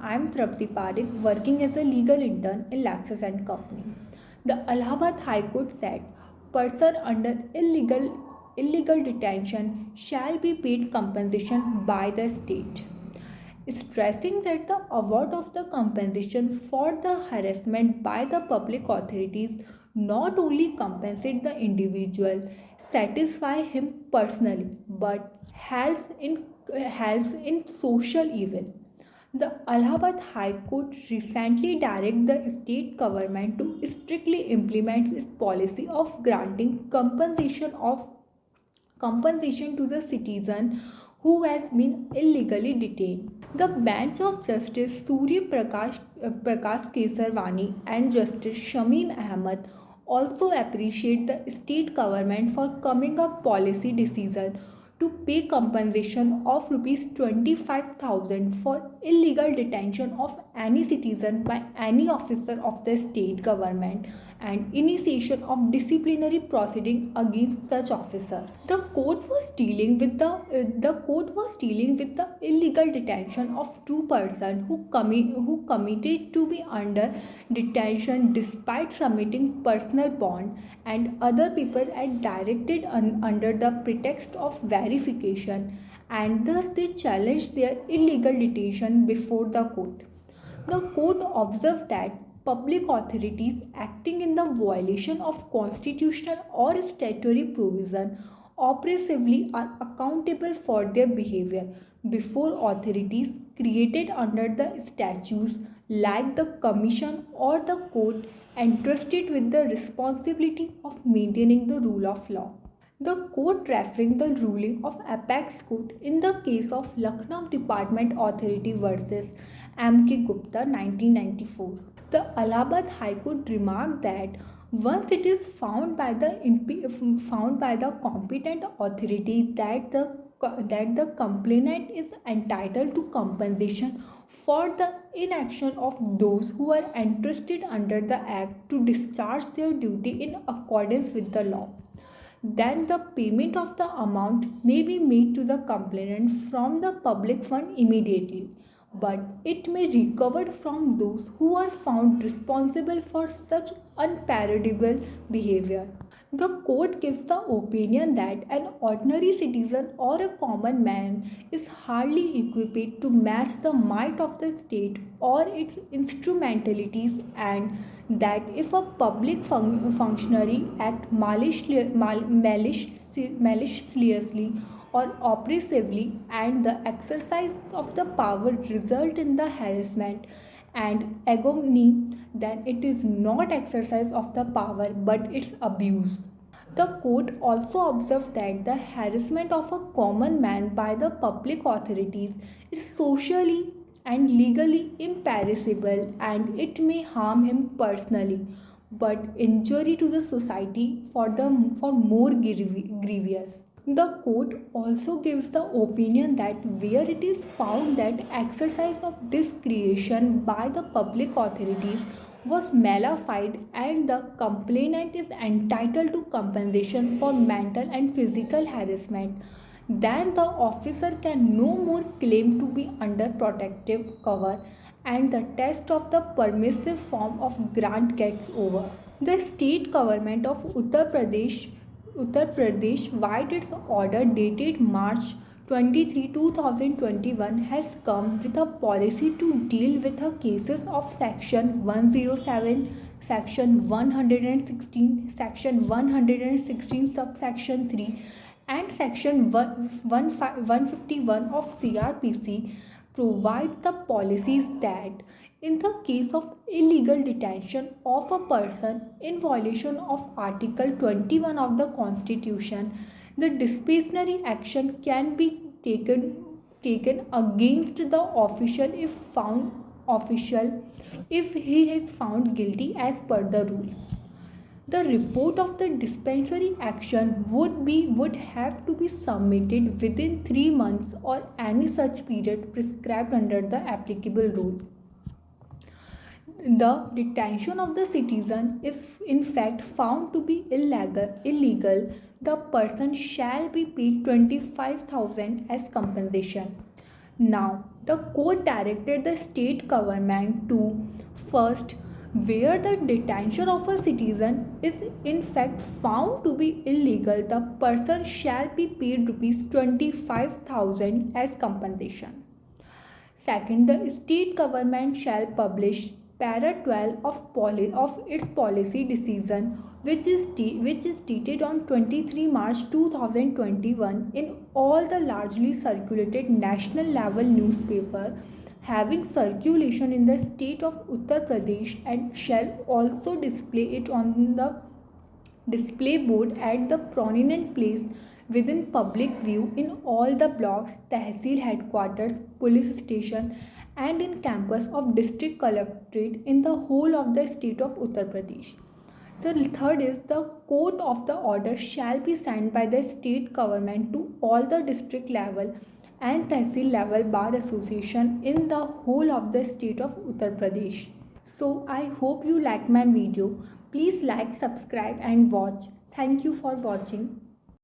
I'm Trapti Parekh, working as a legal intern in Laxus and Company. The Allahabad High Court said, person under illegal detention shall be paid compensation by the state, stressing that the award of the compensation for the harassment by the public authorities not only compensate the individual, satisfy him personally, but helps in social evil. The Allahabad High Court recently directed the state government to strictly implement its policy of granting compensation to the citizen who has been illegally detained. The bench of Justice Prakash Kesarwani and Justice Shamim Ahmed also appreciate the state government for coming up policy decision to pay compensation of rupees 25,000 for illegal detention of any citizen by any officer of the state government and initiation of disciplinary proceeding against such officer. The court was dealing with the illegal detention of two persons who committed to be under detention despite submitting personal bond, and other people are directed under the pretext of verification, and thus they challenged their illegal detention before the court. The court observed that public authorities acting in the violation of constitutional or statutory provision oppressively are accountable for their behavior before authorities created under the statutes like the commission or the court entrusted with the responsibility of maintaining the rule of law. The court, referring the ruling of Apex Court in the case of Lucknow Department Authority versus M.K. Gupta 1994. The Allahabad High Court remarked that once it is found by the competent authority that the complainant is entitled to compensation for the inaction of those who are entrusted under the Act to discharge their duty in accordance with the law, then the payment of the amount may be made to the complainant from the public fund immediately, but it may be recovered from those who are found responsible for such unpardonable behavior. The court gives the opinion that an ordinary citizen or a common man is hardly equipped to match the might of the state or its instrumentalities, and that if a public functionary act maliciously or oppressively and the exercise of the power result in the harassment and agony, then it is not exercise of the power but its abuse. The court also observed that the harassment of a common man by the public authorities is socially and legally impermissible, and it may harm him personally, but injury to the society for more grievous. The court also gives the opinion that where it is found that exercise of discretion by the public authorities was malified and the complainant is entitled to compensation for mental and physical harassment, then the officer can no more claim to be under protective cover and the test of the permissive form of grant gets over. The state government of Uttar Pradesh, via its order dated March 23, 2021, has come with a policy to deal with the cases of Section 107, Section 116, Section 116 subsection 3 and Section 151 of CRPC, provide the policies that in the case of illegal detention of a person in violation of Article 21 of the Constitution, the disciplinary action can be taken against the official if he is found guilty as per the rule. The report of the dispensary action would have to be submitted within 3 months or any such period prescribed under the applicable rule. The detention of the citizen is in fact found to be illegal, the person shall be paid 25,000 as compensation. Now, The court directed the state government to first, where the detention of a citizen is in fact found to be illegal, the person shall be paid rupees 25,000 as compensation. Second, the state government shall publish para 12 of its policy decision, which is dated on 23 March 2021 in all the largely circulated national level newspaper having circulation in the state of Uttar Pradesh, and shall also display it on the display board at the prominent place within public view in all the blocks, tehsil headquarters, police station, and in campus of district collectorate in the whole of the state of Uttar Pradesh. The third is the court of the order shall be signed by the state government to all the district level and tehsil level bar association in the whole of the state of Uttar Pradesh. So I hope you like my video. Please like, subscribe and watch. Thank you for watching.